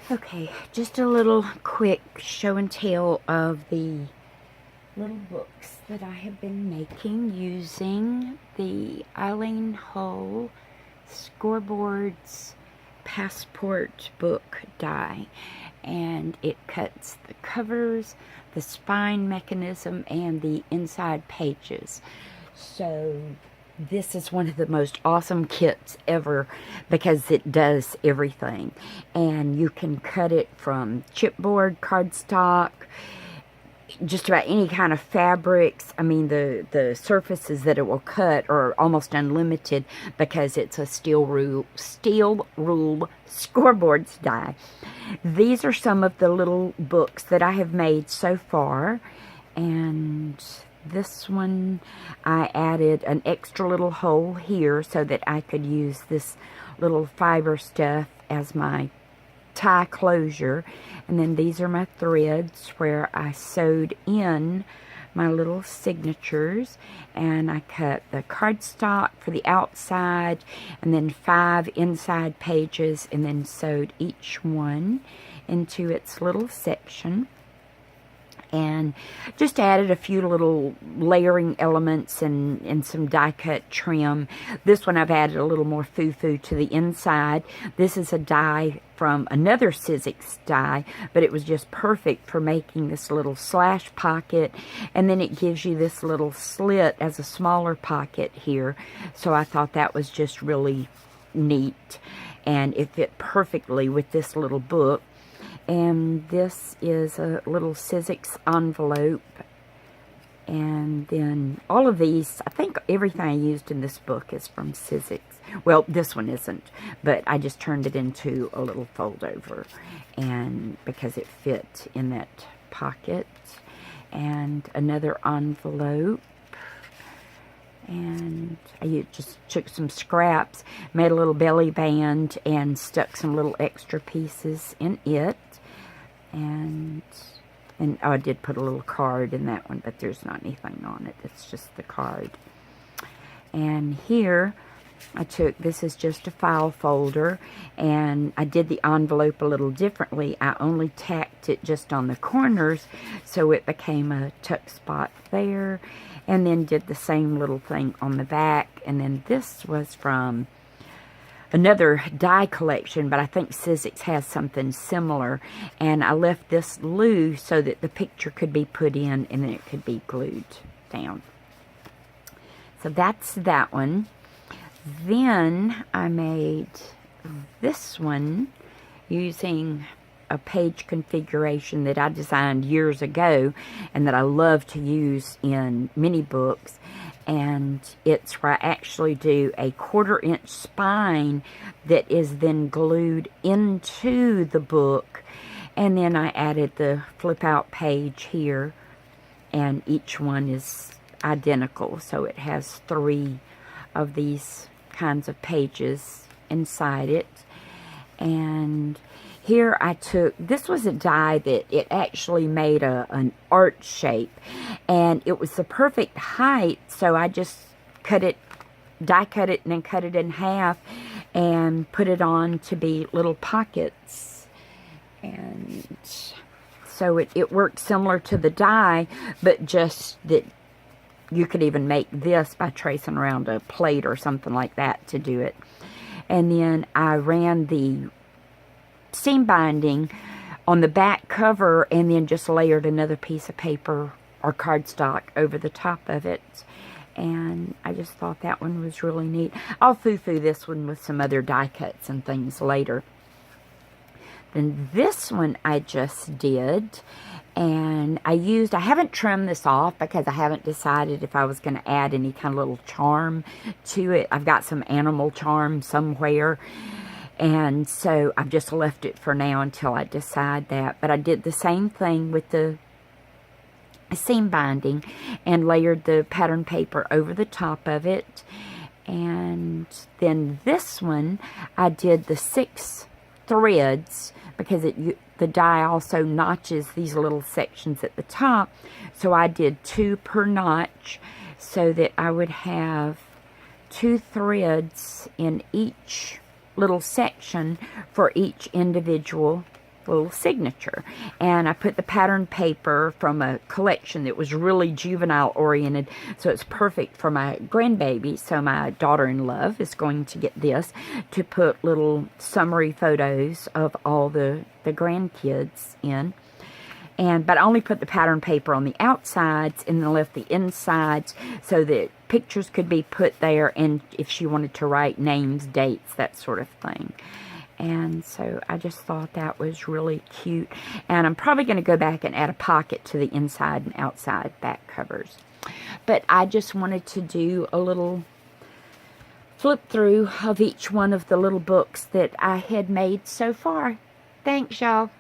Okay, just a little quick show and tell of the little books that I have been making using the Eileen Hull Scoreboard's Passport book die. And it cuts the covers, the spine mechanism, and the inside pages. So this is one of the most awesome kits ever because it does everything. And you can cut it from chipboard, cardstock, just about any kind of fabrics. I mean, the surfaces that it will cut are almost unlimited because it's a steel rule scoreboards die. These are some of the little books that I have made so far, and this one I added an extra little hole here so that I could use this little fiber stuff as my tie closure. And then these are my threads where I sewed in my little signatures, and I cut the cardstock for the outside and then 5 inside pages, and then sewed each one into its little section. And just added a few little layering elements and some die cut trim. This one I've added a little more foo-foo to the inside. This is a die from another Sizzix die, but it was just perfect for making this little slash pocket. And then it gives you this little slit as a smaller pocket here. So I thought that was just really neat. And it fit perfectly with this little book. And this is a little Sizzix envelope. And then all of these, I think everything I used in this book is from Sizzix. Well, this one isn't, but I just turned it into a little fold over, and because it fit in that pocket. And another envelope. And I just took some scraps, made a little belly band, and stuck some little extra pieces in it. And oh, I did put a little card in that one, but there's not anything on it. It's just the card. And here, this is just a file folder, and I did the envelope a little differently. I only tacked it just on the corners, so it became a tuck spot there. And then did the same little thing on the back. And then this was from another die collection, but I think Sizzix has something similar. And I left this loose so that the picture could be put in and then it could be glued down. So that's that one. Then I made this one using a page configuration that I designed years ago and that I love to use in many books. And it's where I actually do a 1/4 inch spine that is then glued into the book. And then I added the flip out page here, and each one is identical. So it has 3 of these kinds of pages inside it. And here I took, this was a die that it actually made an arch shape, and it was the perfect height, so I just die cut it, and then cut it in half and put it on to be little pockets. And so it worked similar to the die, but just that you could even make this by tracing around a plate or something like that to do it. And then I ran the seam binding on the back cover and then just layered another piece of paper or cardstock over the top of it. And I just thought that one was really neat. I'll foo-foo this one with some other die cuts and things later. Then this one I just did, and I haven't trimmed this off because I haven't decided if I was going to add any kind of little charm to it. I've got some animal charm somewhere, and so I've just left it for now until I decide that. But I did the same thing with the seam binding and layered the pattern paper over the top of it. And then this one, I did the 6 threads because the die also notches these little sections at the top. So I did 2 per notch so that I would have 2 threads in each little section for each individual little signature. And I put the pattern paper from a collection that was really juvenile oriented, so it's perfect for my grandbaby. So my daughter-in-law is going to get this to put little summary photos of all the grandkids in. But I only put the pattern paper on the outsides and then left the insides so that pictures could be put there, and if she wanted to write names, dates, that sort of thing. And so I just thought that was really cute. And I'm probably going to go back and add a pocket to the inside and outside back covers. But I just wanted to do a little flip through of each one of the little books that I had made so far. Thanks, y'all.